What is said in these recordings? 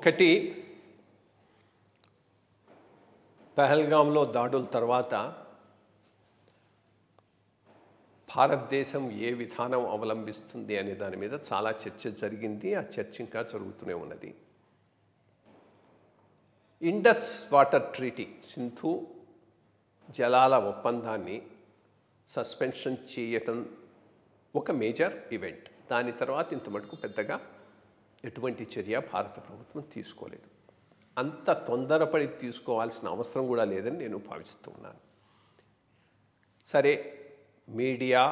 ఒకటి పహల్గామ్లో దాడుల తర్వాత భారతదేశం ఏ విధానం అవలంబిస్తుంది అనే దాని మీద చాలా చర్చ జరిగింది. ఆ చర్చ ఇంకా జరుగుతూనే ఉన్నది. ఇండస్ వాటర్ ట్రీటీ, సింధు జలాల ఒప్పందాన్ని సస్పెన్షన్ చేయటం ఒక మేజర్ ఈవెంట్. దాని తర్వాత ఇంత మటుకు పెద్దగా ఎటువంటి చర్య భారత ప్రభుత్వం తీసుకోలేదు. అంత తొందరపడి తీసుకోవాల్సిన అవసరం కూడా లేదని నేను భావిస్తూ ఉన్నాను. సరే, మీడియా,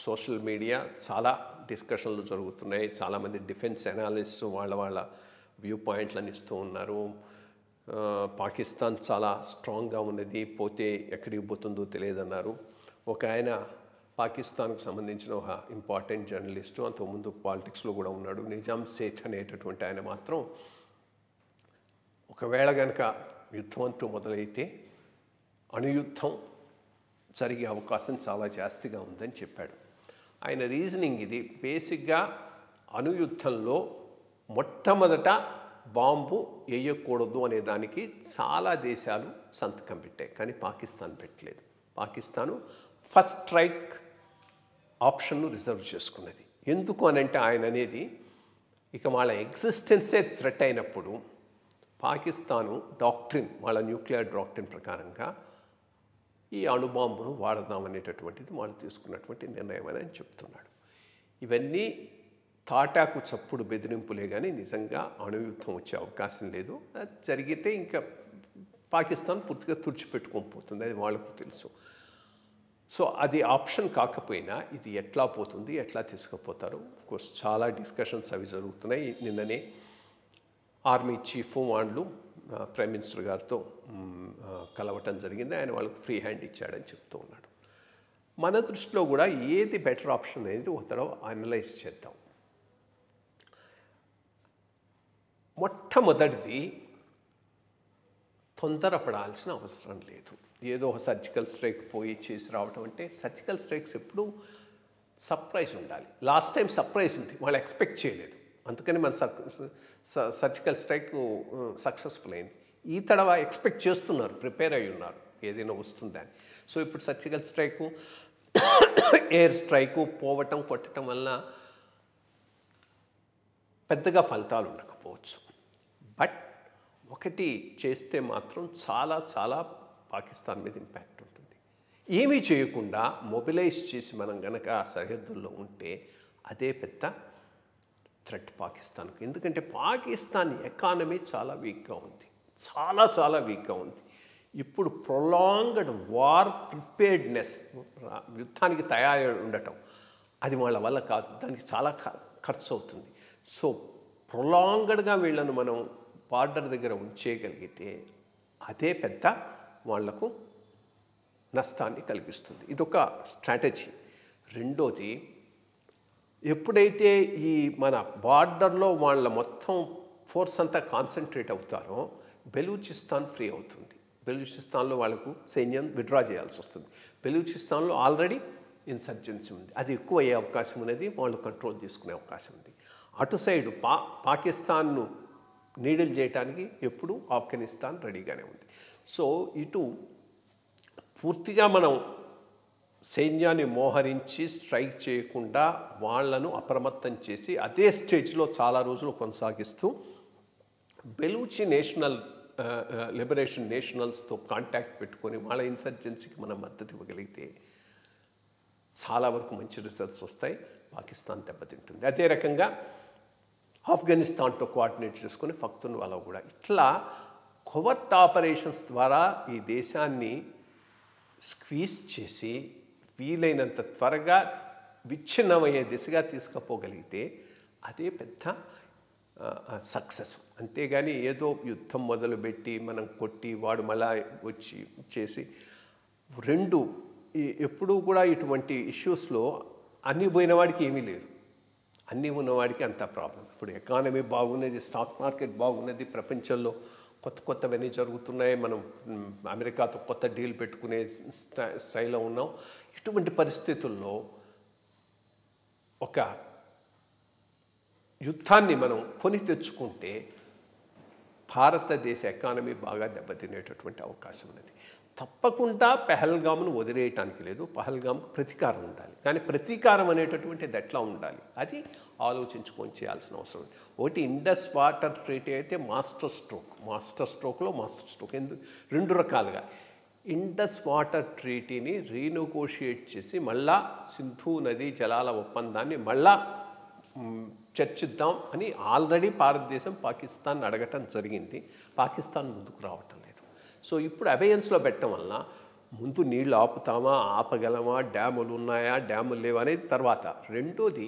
సోషల్ మీడియా చాలా డిస్కషన్లు జరుగుతున్నాయి. చాలామంది డిఫెన్స్ అనాలిస్ట్ వాళ్ళ వ్యూ పాయింట్లను ఇస్తూ ఉన్నారు. పాకిస్తాన్ చాలా స్ట్రాంగ్గా ఉన్నది, పోతే ఎక్కడికి పోతుందో తెలియదన్నారు. ఒక ఆయన పాకిస్తాన్కు సంబంధించిన ఒక ఇంపార్టెంట్ జర్నలిస్టు, అంతకుముందు పాలిటిక్స్లో కూడా ఉన్నాడు, నిజాం సేఠ్ అనేటటువంటి ఆయన మాత్రం ఒకవేళ కనుక యుద్ధం అంటూ మొదలైతే అణుయుద్ధం జరిగే అవకాశం చాలా జాస్తిగా ఉందని చెప్పాడు. ఆయన రీజనింగ్ ఇది. బేసిక్గా అణుయుద్ధంలో మొట్టమొదట బాంబు వేయకూడదు అనే దానికి చాలా దేశాలు సంతకం పెట్టాయి, కానీ పాకిస్తాన్ పెట్టలేదు. పాకిస్తాను ఫస్ట్ స్ట్రైక్ ఆప్షన్ను రిజర్వ్ చేసుకున్నది. ఎందుకు అనంటే ఆయన అనేది ఇక వాళ్ళ ఎగ్జిస్టెన్సే థ్రెట్ అయినప్పుడు పాకిస్తాను డాక్ట్రిన్, వాళ్ళ న్యూక్లియర్ డాక్ట్రిన్ ప్రకారంగా ఈ అణుబాంబును వాడదామనేటటువంటిది వాళ్ళు తీసుకున్నటువంటి నిర్ణయం అని చెప్తున్నాడు. ఇవన్నీ తాటాకు చప్పుడు బెదిరింపులే కానీ నిజంగా అణుయుద్ధం వచ్చే అవకాశం లేదు. అది జరిగితే ఇంకా పాకిస్తాన్ పూర్తిగా తుడిచిపెట్టుకొని పోతుంది, అది వాళ్ళకు తెలుసు. సో అది ఆప్షన్ కాకపోయినా ఇది ఎట్లా పోతుంది, ఎట్లా తీసుకుపోతారు, కోర్స్ చాలా డిస్కషన్స్ అవి జరుగుతున్నాయి. నిన్ననే ఆర్మీ చీఫ్ వాళ్ళు ప్రైమ్ మినిస్టర్ గారితో కలవటం జరిగింది. ఆయన వాళ్ళకు ఫ్రీ హ్యాండ్ ఇచ్చాడని చెప్తూ ఉన్నాడు. మన దృష్టిలో కూడా ఏది బెటర్ ఆప్షన్ అనేది ఒక తరం అనలైజ్ చేద్దాం. మొట్టమొదటిది, తొందరపడాల్సిన అవసరం లేదు. ఏదో ఒక సర్జికల్ స్ట్రైక్ పోయి చేసి రావటం అంటే, సర్జికల్ స్ట్రైక్స్ ఎప్పుడు సర్ప్రైజ్ ఉండాలి. లాస్ట్ టైం సర్ప్రైజ్ ఉంది, వాళ్ళు ఎక్స్పెక్ట్ చేయలేదు, అందుకని మన సర్జికల్ స్ట్రైక్ సక్సెస్ఫుల్ అయింది. ఈ తడవ ఎక్స్పెక్ట్ చేస్తున్నారు, ప్రిపేర్ అయి ఉన్నారు ఏదైనా వస్తుందని. సో ఇప్పుడు సర్జికల్ స్ట్రైకు, ఎయిర్ స్ట్రైకు పోవటం, కొట్టడం వల్ల పెద్దగా ఫలితాలు ఉండకపోవచ్చు. బట్ ఒకటి చేస్తే మాత్రం చాలా చాలా పాకిస్తాన్ మీద ఇంపాక్ట్ ఉంటుంది. ఏమీ చేయకుండా మొబిలైజ్ చేసి మనం గనక సరిహద్దుల్లో ఉంటే అదే పెద్ద థ్రెట్ పాకిస్తాన్కు. ఎందుకంటే పాకిస్తాన్ ఎకానమీ చాలా వీక్గా ఉంది, చాలా చాలా వీక్గా ఉంది. ఇప్పుడు ప్రొలాంగ్డ్ వార్ ప్రిపేర్డ్నెస్, యుద్ధానికి తయారై ఉండటం, అది వాళ్ళ వల్ల కాదు, దానికి చాలా ఖర్చు అవుతుంది. సో ప్రొలాంగ్డ్గా వీళ్ళను మనం బార్డర్ దగ్గర ఉంచేయగలిగితే అదే పెద్ద వాళ్లకు నష్టాన్ని కలిగిస్తుంది. ఇదొక స్ట్రాటజీ. రెండోది, ఎప్పుడైతే ఈ మన బార్డర్లో వాళ్ళ మొత్తం ఫోర్స్ అంతా కాన్సన్ట్రేట్ అవుతారో బెలూచిస్తాన్ ఫ్రీ అవుతుంది. బెలూచిస్తాన్లో వాళ్ళకు సైన్యం విత్డ్రా చేయాల్సి వస్తుంది. బెలూచిస్తాన్లో ఆల్రెడీ ఇన్సర్జెన్సీ ఉంది, అది ఎక్కువ అయ్యే అవకాశం అనేది వాళ్ళు కంట్రోల్ చేసుకునే అవకాశం ఉంది. అటు సైడు పాకిస్తాన్ను నీడిల్ చేయడానికి ఎప్పుడు ఆఫ్ఘనిస్తాన్ రెడీగానే ఉంది. సో ఇటు పూర్తిగా మనం సైన్యాన్ని మోహరించి స్ట్రైక్ చేయకుండా వాళ్లను అప్రమత్తం చేసి అదే స్టేజ్లో చాలా రోజులు కొనసాగిస్తూ బెలూచి నేషనల్ లిబరేషన్ నేషనల్స్తో కాంటాక్ట్ పెట్టుకొని వాళ్ళ ఇన్సర్జెన్సీకి మనం మద్దతు ఇవ్వగలిగితే చాలా వరకు మంచి రిజల్ట్స్ వస్తాయి. పాకిస్తాన్ దెబ్బతింటుంది. అదే రకంగా ఆఫ్ఘనిస్తాన్తో కోఆర్డినేట్ చేసుకుని ఫక్తున్ వాళ్ళ కూడా ఇట్లా కొవర్ట్ ఆపరేషన్స్ ద్వారా ఈ దేశాన్ని స్క్వీజ్ చేసి వీలైనంత త్వరగా విచ్ఛిన్నమయ్యే దిశగా తీసుకుపోగలిగితే అదే పెద్ద సక్సెస్. అంతేగాని ఏదో యుద్ధం మొదలుపెట్టి మనం కొట్టి వాడు మళ్ళా వచ్చి చేసి రెండు ఎప్పుడూ కూడా ఇటువంటి ఇష్యూస్లో అన్నీ పోయిన వాడికి ఏమీ లేదు, అన్నీ ఉన్నవాడికి అంత ప్రాబ్లం. ఇప్పుడు ఎకానమీ బాగున్నది, స్టాక్ మార్కెట్ బాగున్నది, ప్రపంచంలో కొత్త కొత్తవన్నీ జరుగుతున్నాయి, మనం అమెరికాతో కొత్త డీల్ పెట్టుకునే స్టైల్లో ఉన్నాం. ఇటువంటి పరిస్థితుల్లో ఒక యుద్ధాన్ని మనం కొని తెచ్చుకుంటే భారతదేశ ఎకానమీ బాగా దెబ్బతినేటటువంటి అవకాశం ఉన్నది. తప్పకుండా పెహల్గామ్ను వదిలేయటానికి లేదు, పెహల్గామ్కు ప్రతీకారం ఉండాలి. కానీ ప్రతీకారం అనేటటువంటిది ఎట్లా ఉండాలి అది ఆలోచించుకొని చేయాల్సిన అవసరం ఉంది. ఒకటి ఇండస్ వాటర్ ట్రీటీ అయితే మాస్టర్ స్ట్రోక్లో మాస్టర్ స్ట్రోక్ రెండు రకాలుగా ఇండస్ వాటర్ ట్రీటీని రీనెగోషియేట్ చేసి మళ్ళా సింధు నదీ జలాల ఒప్పందాన్ని మళ్ళా చర్చిద్దాం అని ఆల్రెడీ భారతదేశం పాకిస్తాన్ అడగటం జరిగింది. పాకిస్తాన్ ముందుకు రావటం లేదు. సో ఇప్పుడు అబేయన్స్లో పెట్టడం వలన ముందు నీళ్ళు ఆపుతామా, ఆపగలమా, డ్యాములు ఉన్నాయా, డ్యాములు లేవా అనేది తర్వాత. రెండోది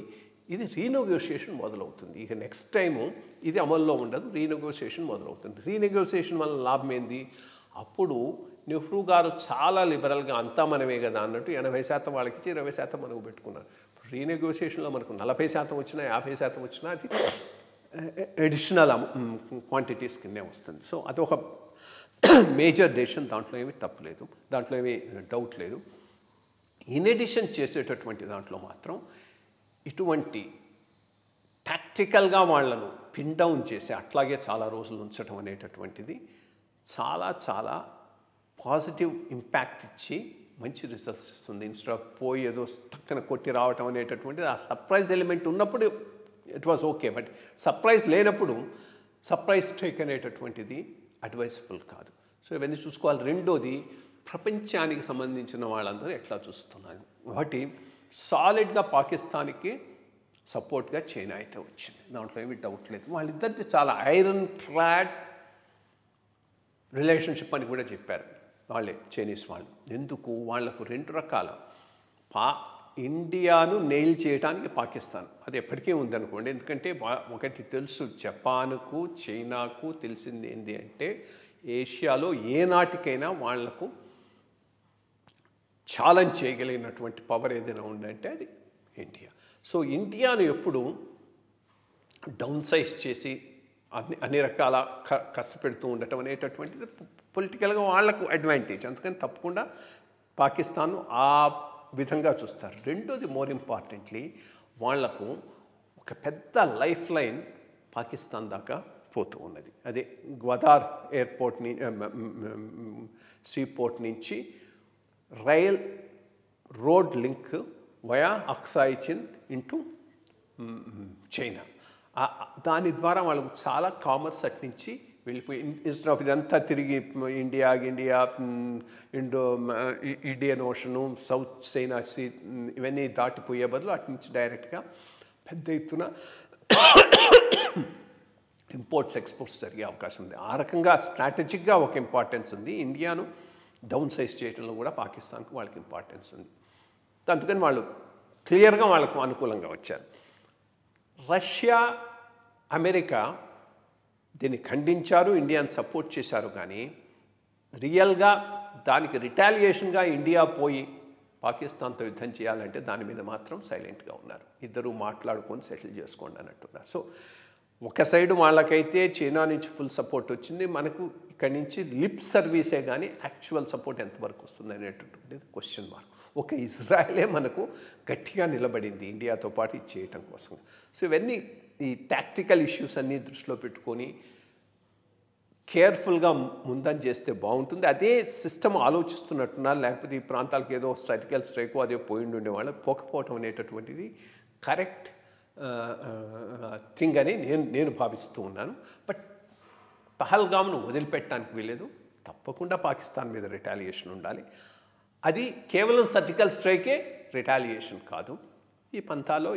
ఇది రీనెగోషియేషన్ మొదలవుతుంది. ఇక నెక్స్ట్ టైము ఇది అమల్లో ఉండదు, రీనెగోషియేషన్ మొదలవుతుంది. రీనెగోషియేషన్ వల్ల లాభం ఏంది? అప్పుడు నెహ్రూ గారు చాలా లిబరల్గా అంతా మనమే కదా అన్నట్టు 80% వాళ్ళకి ఇచ్చి 20% మనకు పెట్టుకున్నారు. రీనెగోషియేషన్లో మనకు 40% వచ్చినా 50% వచ్చినా అది అడిషనల్ క్వాంటిటీస్ కిందే వస్తుంది. సో అదొక మేజర్ డెసిషన్, దాంట్లో ఏమీ తప్పు లేదు, దాంట్లో ఏమీ డౌట్ లేదు. ఇన్ ఎడిషన్ చేసేటటువంటి దాంట్లో మాత్రం ఇటువంటి టాక్టికల్గా వాళ్లను పిన్ డౌన్ చేసి అట్లాగే చాలా రోజులు ఉంచడం అనేటటువంటిది చాలా చాలా పాజిటివ్ ఇంపాక్ట్ ఇచ్చి మంచి రిజల్ట్స్ ఇస్తుంది. ఇన్స్టెడ్ ఆఫ్ పోయి ఏదో టక్కన కొట్టి రావటం అనేటటువంటిది ఆ సర్ప్రైజ్ ఎలిమెంట్ ఉన్నప్పుడు it was okay. But surprise లేనప్పుడు సర్ప్రైజ్ టేక్ అనేటటువంటిది అడ్వైజబుల్ కాదు. సో ఇవన్నీ చూసుకోవాలి. రెండోది ప్రపంచానికి సంబంధించిన వాళ్ళందరూ ఎట్లా చూస్తున్నారు. ఒకటి సాలిడ్గా పాకిస్తాన్కి సపోర్ట్గా చైనా అయితే వచ్చింది, దాంట్లో ఏమీ డౌట్ లేదు. వాళ్ళిద్దరిది చాలా ఐరన్ క్లాడ్ రిలేషన్షిప్ అని కూడా చెప్పారు వాళ్ళే, చైనీస్ వాళ్ళు. ఎందుకు? వాళ్లకు రెండు రకాల ఇండియాను నెయిల్ చేయడానికి పాకిస్తాన్ అది ఎప్పటికీ ఉందనుకోండి. ఎందుకంటే ఒకటి తెలుసు, జపాన్కు చైనాకు తెలిసింది ఏంటి అంటే ఏషియాలో ఏనాటికైనా వాళ్లకు ఛాలెంజ్ చేయగలిగినటువంటి పవర్ ఏదైనా ఉందంటే అది ఇండియా. సో ఇండియాను ఎప్పుడు డౌన్ సైజ్ చేసి అన్ని రకాల కష్టపెడుతూ ఉండటం అనేటటువంటిది పొలిటికల్గా వాళ్లకు అడ్వాంటేజ్. అందుకని తప్పకుండా పాకిస్తాన్ ఆ విధంగా చూస్తారు. రెండోది మోర్ ఇంపార్టెంట్లీ వాళ్లకు ఒక పెద్ద లైఫ్ లైన్ పాకిస్తాన్ దాకా పోతూ ఉన్నది. అదే గ్వాదార్ ఎయిర్పోర్ట్ సీపోర్ట్ నుంచి రైల్ రోడ్ లింక్ వయా అక్సాయి చిన్ ఇంటూ చైనా. దాని ద్వారా వాళ్ళకు చాలా కామర్స్ అటు నుంచి వెళ్ళిపోయి ఇన్స్టెడ్ ఆఫ్ ఇదంతా తిరిగి India Indian ocean, south China sea ఇవన్నీ దాటిపోయే బదులు అటు నుంచి డైరెక్ట్గా పెద్ద ఎత్తున ఇంపోర్ట్స్ ఎక్స్పోర్ట్స్ జరిగే అవకాశం ఉంది. ఆ రకంగా స్ట్రాటజిక్గా ఒక ఇంపార్టెన్స్ ఉంది. ఇండియాను డౌన్ సైజ్ చేయడంలో కూడా పాకిస్తాన్కు వాళ్ళకి ఇంపార్టెన్స్ ఉంది. అందుకని వాళ్ళు క్లియర్గా వాళ్ళకు అనుకూలంగా వచ్చారు. రష్యా, అమెరికా దీన్ని ఖండించారు, ఇండియాను సపోర్ట్ చేశారు. కానీ రియల్గా దానికి రిటాలియేషన్గా ఇండియా పోయి పాకిస్తాన్తో యుద్ధం చేయాలంటే దాని మీద మాత్రం సైలెంట్గా ఉన్నారు. ఇద్దరు మాట్లాడుకొని సెటిల్ చేసుకోండి అన్నట్టున్నారు. సో ఒక సైడు వాళ్ళకైతే చైనా నుంచి ఫుల్ సపోర్ట్ వచ్చింది, మనకు ఇక్కడి నుంచి లిప్ సర్వీసే కానీ యాక్చువల్ సపోర్ట్ ఎంతవరకు వస్తుంది అనేటటువంటిది క్వశ్చన్ మార్క్. ఒక ఇజ్రాయలే మనకు గట్టిగా నిలబడింది ఇండియాతో పాటు ఇది చేయటం కోసం. సో ఇవన్నీ ఈ టాక్టికల్ ఇష్యూస్ అన్నీ దృష్టిలో పెట్టుకొని కేర్ఫుల్గా ముందని చేస్తే బాగుంటుంది. అదే సిస్టమ్ ఆలోచిస్తున్నట్టున్నారు, లేకపోతే ఈ ప్రాంతాలకు ఏదో స్ట్రాటజికల్ స్ట్రైక్ అదే పోయిండి ఉండేవాళ్ళు పోకపోవటం అనేటటువంటిది కరెక్ట్ థింగ్ అని నేను భావిస్తూ ఉన్నాను. బట్ పహల్గామ్ను వదిలిపెట్టడానికి వీలేదు, తప్పకుండా పాకిస్తాన్ మీద రిటాలియేషన్ ఉండాలి. అది కేవలం సర్జికల్ స్ట్రైకే రిటాలియేషన్ కాదు. ఈ పంతాలో